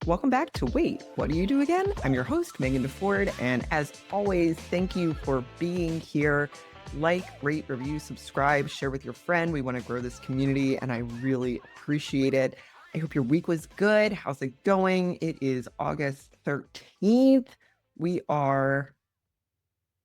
Welcome back to Wait, What Do You Do Again? I'm your host, Megan DeFord. And as always, thank you for being here. Like, rate, review, subscribe, share with your friend. We want to grow this community, and I really appreciate it. I hope your week was good. How's it going? It is August 13th. We are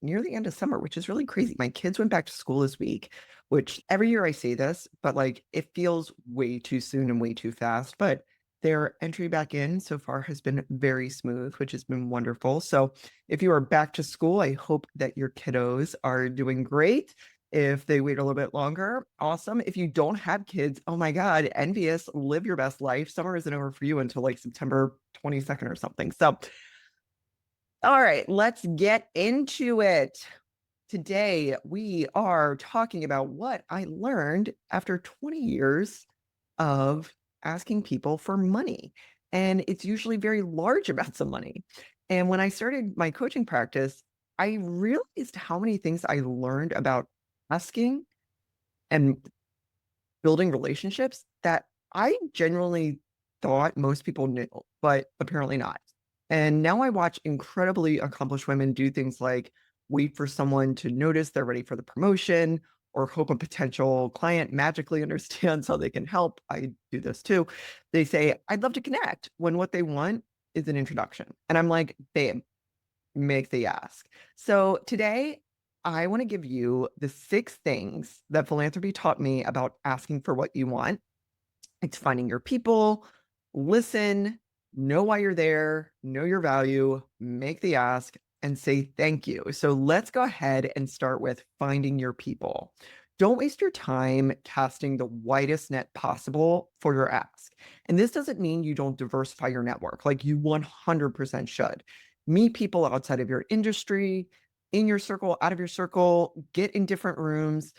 near the end of summer, which is really crazy. My kids went back to school this week, which every year I say this, but like it feels way too soon and way too fast. But their entry back in so far has been very smooth, which has been wonderful. So if you are back to school, I hope that your kiddos are doing great. If they wait a little bit longer, awesome. If you don't have kids, oh my God, envious, live your best life. Summer isn't over for you until like September 22nd or something. So all right, let's get into it. Today, we are talking about what I learned after 20 years of asking people for money. And it's usually very large amounts of money. And when I started my coaching practice, I realized how many things I learned about asking and building relationships that I genuinely thought most people knew, but apparently not. And now I watch incredibly accomplished women do things like wait for someone to notice they're ready for the promotion or hope a potential client magically understands how they can help. I do this too. They say, I'd love to connect when what they want is an introduction. And I'm like, babe, make the ask. So today, I want to give you the 6 things that philanthropy taught me about asking for what you want. It's finding your people, listen, know why you're there, know your value, make the ask, and say thank you. So let's go ahead and start with finding your people. Don't waste your time casting the widest net possible for your ask. And this doesn't mean you don't diversify your network, like you 100% should. Meet people outside of your industry, in your circle, out of your circle, get in different rooms.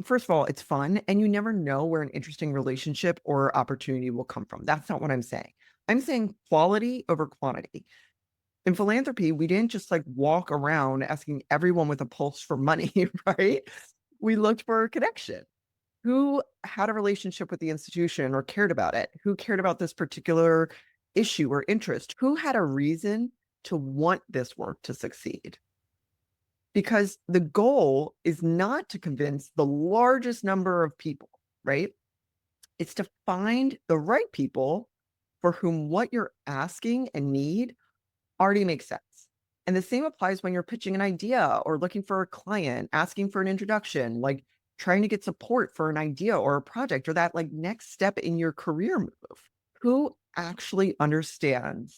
First of all, it's fun, and you never know where an interesting relationship or opportunity will come from. That's not what I'm saying. I'm saying quality over quantity. In philanthropy, we didn't just like walk around asking everyone with a pulse for money, right? We looked for a connection. Who had a relationship with the institution or cared about it? Who cared about this particular issue or interest? Who had a reason to want this work to succeed? Because the goal is not to convince the largest number of people, right? It's to find the right people for whom what you're asking and need already makes sense. And the same applies when you're pitching an idea or looking for a client, asking for an introduction, like trying to get support for an idea or a project or that like next step in your career move. Who actually understands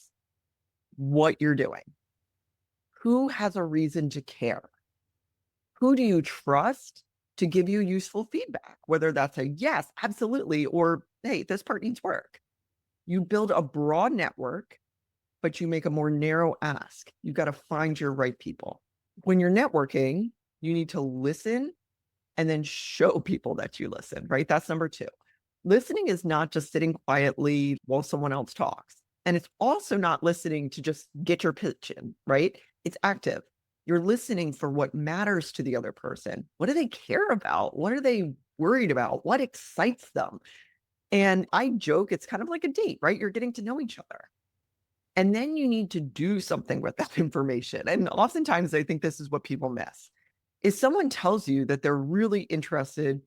what you're doing? Who has a reason to care? Who do you trust to give you useful feedback? Whether that's a yes, absolutely, or hey, this part needs work. You build a broad network, but you make a more narrow ask. You got to find your right people. When you're networking, you need to listen and then show people that you listen, right? That's number 2. Listening is not just sitting quietly while someone else talks. And it's also not listening to just get your pitch in, right? It's active. You're listening for what matters to the other person. What do they care about? What are they worried about? What excites them? And I joke, it's kind of like a date, right? You're getting to know each other. And then you need to do something with that information. And oftentimes I think this is what people miss. If someone tells you that they're really interested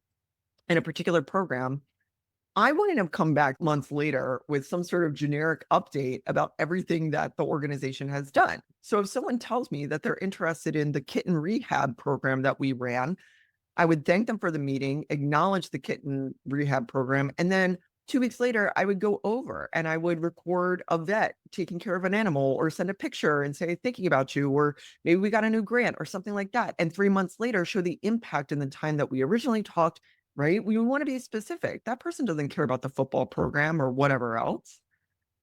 in a particular program, I wouldn't have come back months later with some sort of generic update about everything that the organization has done. So if someone tells me that they're interested in the kitten rehab program that we ran, I would thank them for the meeting, acknowledge the kitten rehab program, and then 2 weeks later, I would go over and I would record a vet taking care of an animal or send a picture and say, thinking about you, or maybe we got a new grant or something like that. And 3 months later, show the impact in the time that we originally talked, right? We want to be specific. That person doesn't care about the football program or whatever else.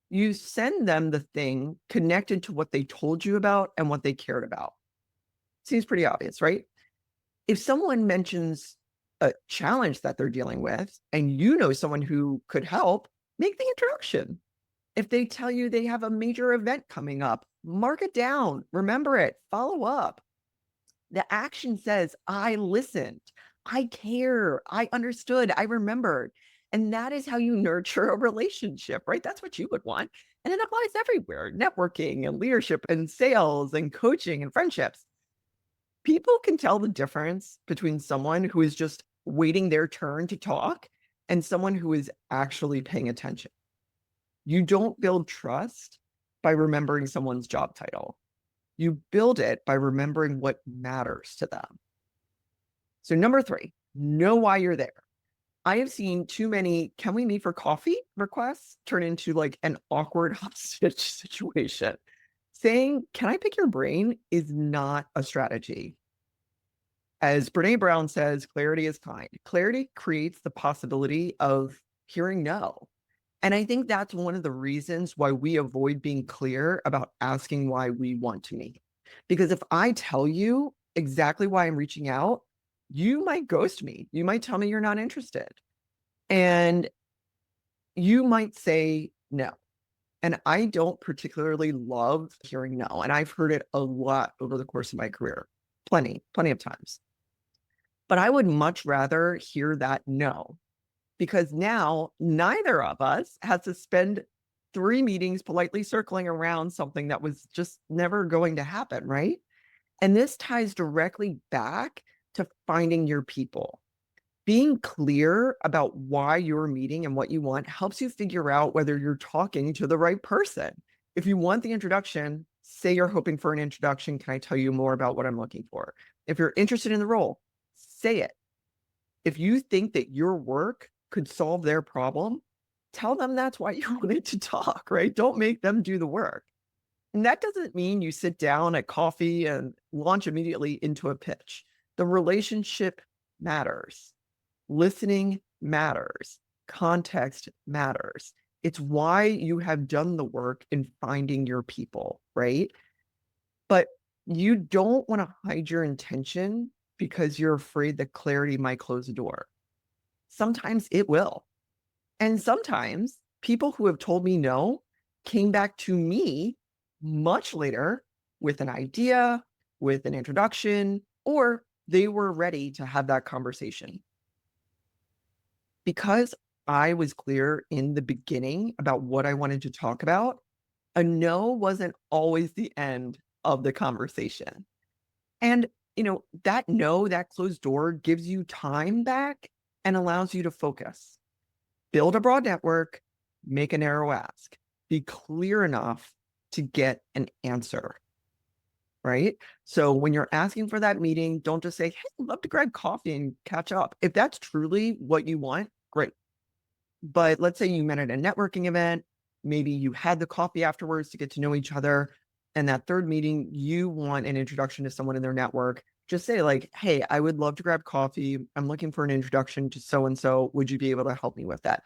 You send them the thing connected to what they told you about and what they cared about. Seems pretty obvious, right? If someone mentions a challenge that they're dealing with and you know someone who could help, make the introduction. If they tell you they have a major event coming up, mark it down, remember it, follow up. The action says, I listened, I care, I understood, I remembered. And that is how you nurture a relationship, right? That's what you would want. And it applies everywhere, networking and leadership and sales and coaching and friendships. People can tell the difference between someone who is just waiting their turn to talk and someone who is actually paying attention. You don't build trust by remembering someone's job title. You build it by remembering what matters to them. So, number three, know why you're there. I have seen too many "can we meet for coffee" requests turn into like an awkward hostage situation. Saying, "Can I pick your brain" is not a strategy. As Brene Brown says, clarity is kind. Clarity creates the possibility of hearing no. And I think that's one of the reasons why we avoid being clear about asking why we want to meet. Because if I tell you exactly why I'm reaching out, you might ghost me. You might tell me you're not interested. And you might say no. And I don't particularly love hearing no. And I've heard it a lot over the course of my career. Plenty of times. But I would much rather hear that no, because now neither of us has to spend 3 meetings politely circling around something that was just never going to happen, right? And this ties directly back to finding your people. Being clear about why you're meeting and what you want helps you figure out whether you're talking to the right person. If you want the introduction, say you're hoping for an introduction. Can I tell you more about what I'm looking for? If you're interested in the role, say it. If you think that your work could solve their problem, tell them that's why you wanted to talk, right? Don't make them do the work. And that doesn't mean you sit down at coffee and launch immediately into a pitch. The relationship matters. Listening matters. Context matters. It's why you have done the work in finding your people, right? But you don't want to hide your intention because you're afraid that clarity might close the door. Sometimes it will. And sometimes people who have told me no came back to me much later with an idea, with an introduction, or they were ready to have that conversation. Because I was clear in the beginning about what I wanted to talk about, a no wasn't always the end of the conversation. And, that no, that closed door gives you time back and allows you to focus. Build a broad network, make a narrow ask. Be clear enough to get an answer, right? So when you're asking for that meeting, don't just say, "Hey, I'd love to grab coffee and catch up." If that's truly what you want, great. But let's say you met at a networking event, maybe you had the coffee afterwards to get to know each other. And that third meeting, you want an introduction to someone in their network. Just say, like, "Hey, I would love to grab coffee. I'm looking for an introduction to so and so. Would you be able to help me with that?"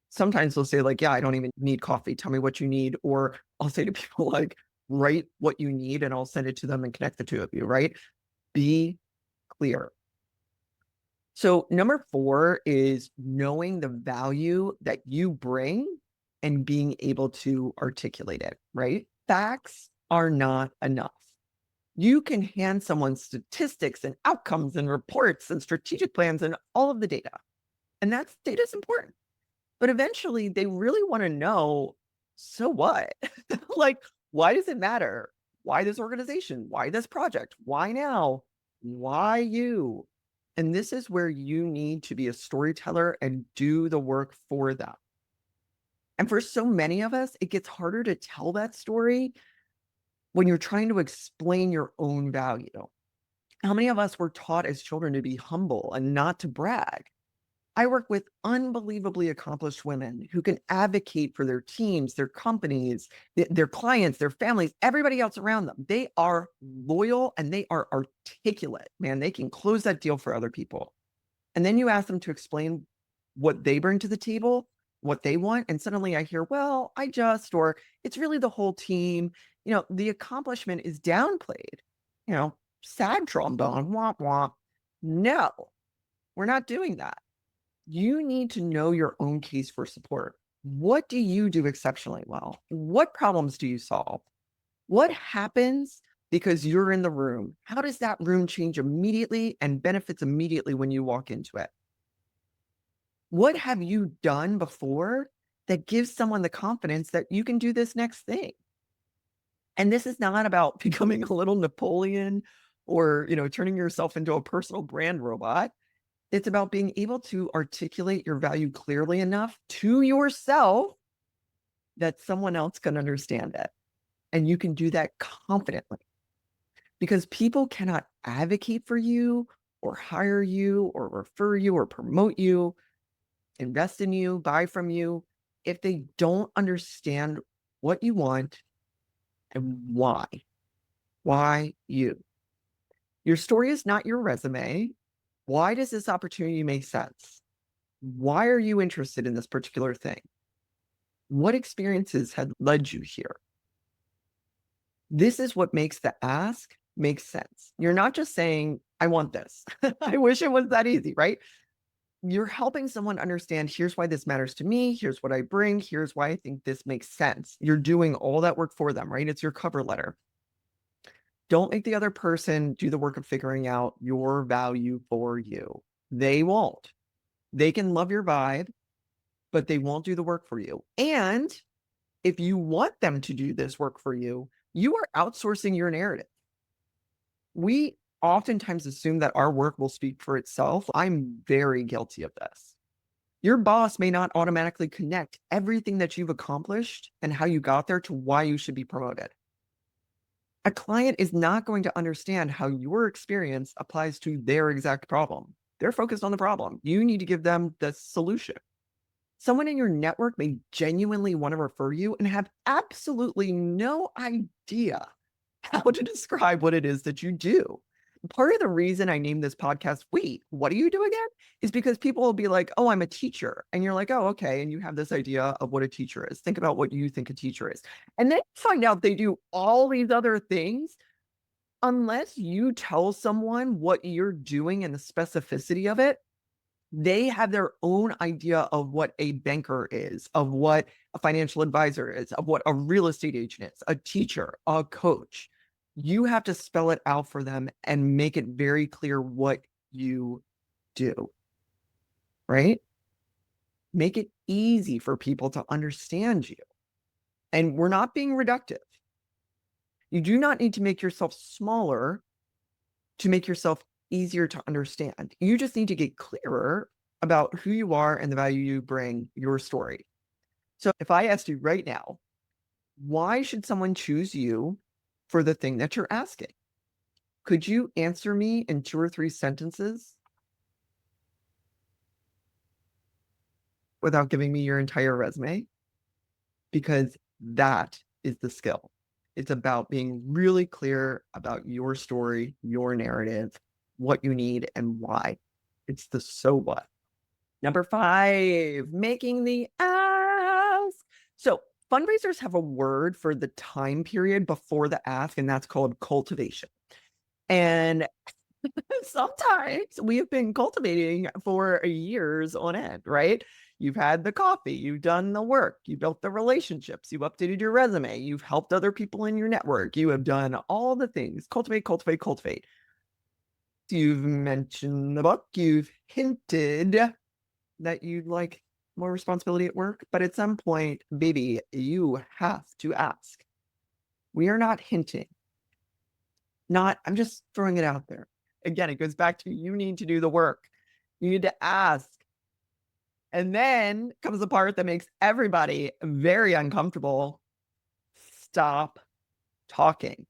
Sometimes they'll say, like, "Yeah, I don't even need coffee. Tell me what you need." Or I'll say to people, like, "Write what you need and I'll send it to them and connect the two of you," right? Be clear. So number 4 is knowing the value that you bring and being able to articulate it, right? Facts are not enough. You can hand someone statistics and outcomes and reports and strategic plans and all of the data. And that data is important. But eventually they really want to know, so what? Like, why does it matter? Why this organization? Why this project? Why now? Why you? And this is where you need to be a storyteller and do the work for them. And for so many of us, it gets harder to tell that story when you're trying to explain your own value. How many of us were taught as children to be humble and not to brag? I work with unbelievably accomplished women who can advocate for their teams, their companies, their clients, their families, everybody else around them. They are loyal and they are articulate, man. They can close that deal for other people. And then you ask them to explain what they bring to the table, what they want. And suddenly I hear, "Well, or it's really the whole team." The accomplishment is downplayed, you know, sad trombone, womp womp. No, we're not doing that. You need to know your own case for support. What do you do exceptionally well? What problems do you solve? What happens because you're in the room? How does that room change immediately and benefits immediately when you walk into it? What have you done before that gives someone the confidence that you can do this next thing. And this is not about becoming a little Napoleon or, turning yourself into a personal brand robot. It's about being able to articulate your value clearly enough to yourself that someone else can understand it. And you can do that confidently because people cannot advocate for you or hire you or refer you or promote you, invest in you, buy from you if they don't understand what you want and why. Why you? Your story is not your resume. Why does this opportunity make sense? Why are you interested in this particular thing? What experiences had led you here? This is what makes the ask make sense. You're not just saying, I want this. I wish it was that easy, right? You're helping someone understand, here's why this matters to me. Here's what I bring. Here's why I think this makes sense. You're doing all that work for them, right? It's your cover letter. Don't make the other person do the work of figuring out your value for you. They won't. They can love your vibe, but they won't do the work for you. And if you want them to do this work for you, you are outsourcing your narrative. We oftentimes assume that our work will speak for itself. I'm very guilty of this. Your boss may not automatically connect everything that you've accomplished and how you got there to why you should be promoted. A client is not going to understand how your experience applies to their exact problem. They're focused on the problem. You need to give them the solution. Someone in your network may genuinely want to refer you and have absolutely no idea how to describe what it is that you do. Part of the reason I named this podcast, Wait, What Do You Do Again? Is because people will be like, oh, I'm a teacher. And you're like, oh, okay. And you have this idea of what a teacher is. Think about what you think a teacher is. And then find out they do all these other things. Unless you tell someone what you're doing and the specificity of it, they have their own idea of what a banker is, of what a financial advisor is, of what a real estate agent is, a teacher, a coach. You have to spell it out for them and make it very clear what you do, right? Make it easy for people to understand you. And we're not being reductive. You do not need to make yourself smaller to make yourself easier to understand. You just need to get clearer about who you are and the value you bring, your story. So if I asked you right now, why should someone choose you for the thing that you're asking? Could you answer me in 2 or 3 sentences without giving me your entire resume? Because that is the skill. It's about being really clear about your story, your narrative, what you need and why. It's the so what. Number 5, making the ask. So fundraisers have a word for the time period before the ask, and that's called cultivation. And sometimes we have been cultivating for years on end, right? You've had the coffee, you've done the work, you built the relationships, you've updated your resume, you've helped other people in your network, you have done all the things. Cultivate, cultivate, cultivate. You've mentioned the book, you've hinted that you'd like more responsibility at work, but at some point, baby, you have to ask. We are not hinting. I'm just throwing it out there. Again, it goes back to you need to do the work. You need to ask. And then comes the part that makes everybody very uncomfortable. Stop talking.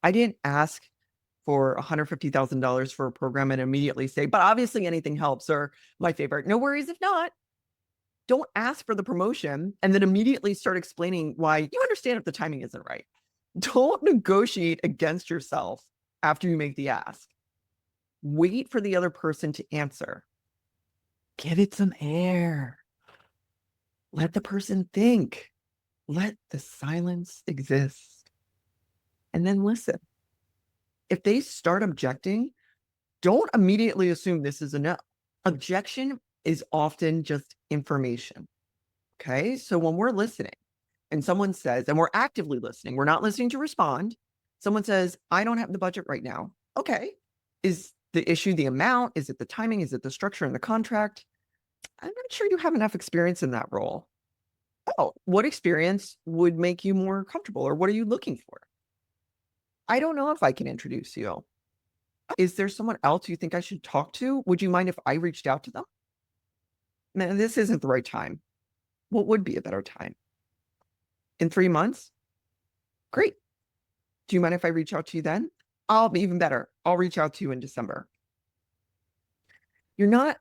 I didn't ask for $150,000 for a program and immediately say, but obviously anything helps, or my favorite, no worries if not. Don't ask for the promotion and then immediately start explaining why you understand if the timing isn't right. Don't negotiate against yourself after you make the ask. Wait for the other person to answer. Give it some air. Let the person think. Let the silence exist. And then listen. If they start objecting, don't immediately assume this is a no. Objection is often just information. Okay. So when we're listening and someone says, and we're actively listening, we're not listening to respond. Someone says, I don't have the budget right now. Okay. Is the issue the amount? Is it the timing? Is it the structure and the contract? I'm not sure you have enough experience in that role. Oh, what experience would make you more comfortable, or what are you looking for? I don't know if I can introduce you. Is there someone else you think I should talk to? Would you mind if I reached out to them? Man, this isn't the right time. What would be a better time? In 3 months? Great. Do you mind if I reach out to you then? I'll be even better. I'll reach out to you in December. You're not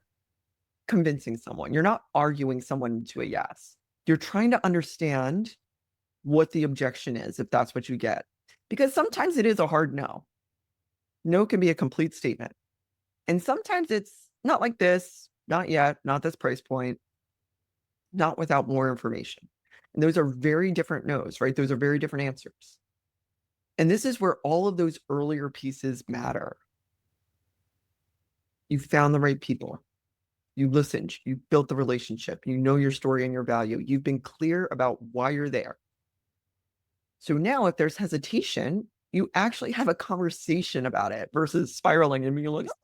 convincing someone. You're not arguing someone into a yes. You're trying to understand what the objection is, if that's what you get. Because sometimes it is a hard no. No can be a complete statement. And sometimes it's not like this, not yet, not this price point, not without more information. And those are very different no's, right? Those are very different answers. And this is where all of those earlier pieces matter. You found the right people. You listened. You built the relationship. You know your story and your value. You've been clear about why you're there. So now if there's hesitation, you actually have a conversation about it versus spiraling and being like, "Oh."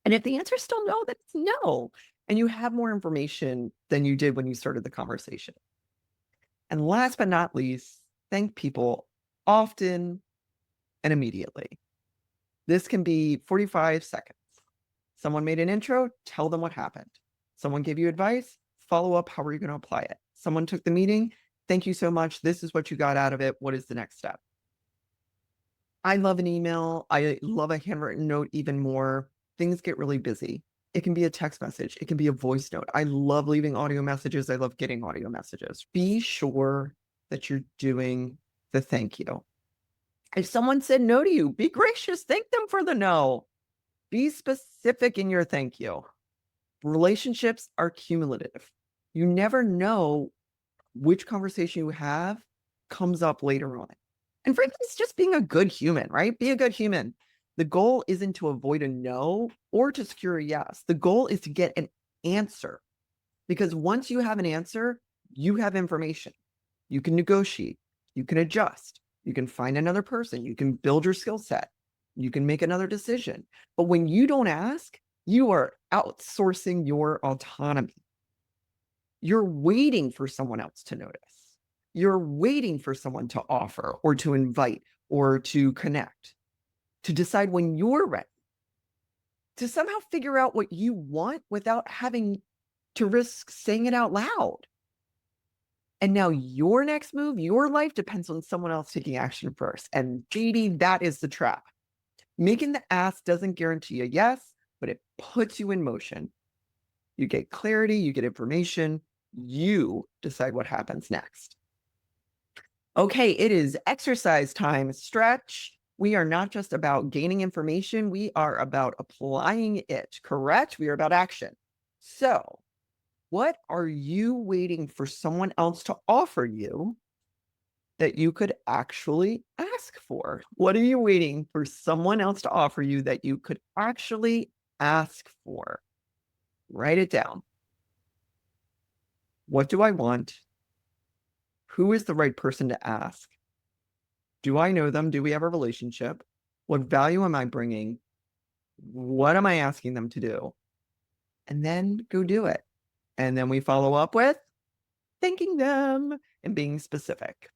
And if the answer is still no, then it's no. And you have more information than you did when you started the conversation. And last but not least, thank people often and immediately. This can be 45 seconds. Someone made an intro, tell them what happened. Someone gave you advice, follow up, how are you going to apply it? Someone took the meeting, thank you so much. This is what you got out of it. What is the next step? I love an email. I love a handwritten note even more. Things get really busy. It can be a text message. It can be a voice note. I love leaving audio messages. I love getting audio messages. Be sure that you're doing the thank you. If someone said no to you, be gracious. Thank them for the no. Be specific in your thank you. Relationships are cumulative. You never know which conversation you have comes up later on. And frankly, it's just being a good human, right? Be a good human. The goal isn't to avoid a no or to secure a yes. The goal is to get an answer. Because once you have an answer, you have information. You can negotiate. You can adjust. You can find another person. You can build your skill set. You can make another decision. But when you don't ask, you are outsourcing your autonomy. You're waiting for someone else to notice. You're waiting for someone to offer or to invite or to connect, to decide when you're ready, to somehow figure out what you want without having to risk saying it out loud. And now your next move, your life depends on someone else taking action first. And baby, that is the trap. Making the ask doesn't guarantee a yes, but it puts you in motion. You get clarity, you get information, you decide what happens next. Okay, it is exercise time. Stretch. We are not just about gaining information, we are about applying it, correct? We are about action. So, what are you waiting for someone else to offer you that you could actually ask for? What are you waiting for someone else to offer you that you could actually ask for? Write it down. What do I want? Who is the right person to ask? Do I know them? Do we have a relationship? What value am I bringing? What am I asking them to do? And then go do it. And then we follow up with thanking them and being specific.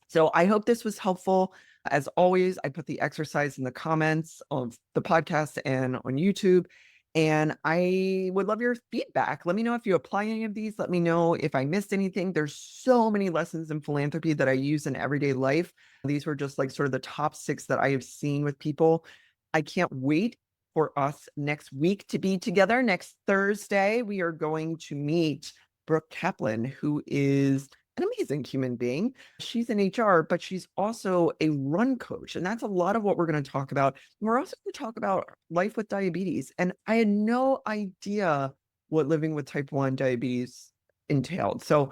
So I hope this was helpful. As always, I put the exercise in the comments of the podcast and on YouTube. And I would love your feedback. Let me know if you apply any of these. Let me know if I missed anything. There's so many lessons in philanthropy that I use in everyday life. These were just like sort of the top 6 that I have seen with people. I can't wait for us next week to be together. Next Thursday, we are going to meet Brooke Kaplan, who is an amazing human being. She's in HR, but she's also a run coach. And that's a lot of what we're going to talk about. We're also going to talk about life with diabetes. And I had no idea what living with type 1 diabetes entailed. So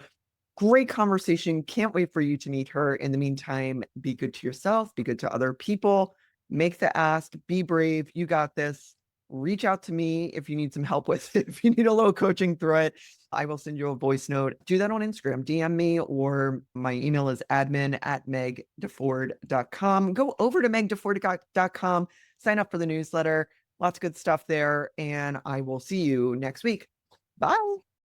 great conversation. Can't wait for you to meet her. In the meantime, be good to yourself, be good to other people, make the ask, be brave. You got this. Reach out to me if you need some help with it. If you need a little coaching through it, I will send you a voice note. Do that on Instagram. DM me, or my email is admin@megdeford.com. Go over to megdeford.com. sign up for the newsletter. Lots of good stuff there. And I will see you next week. Bye.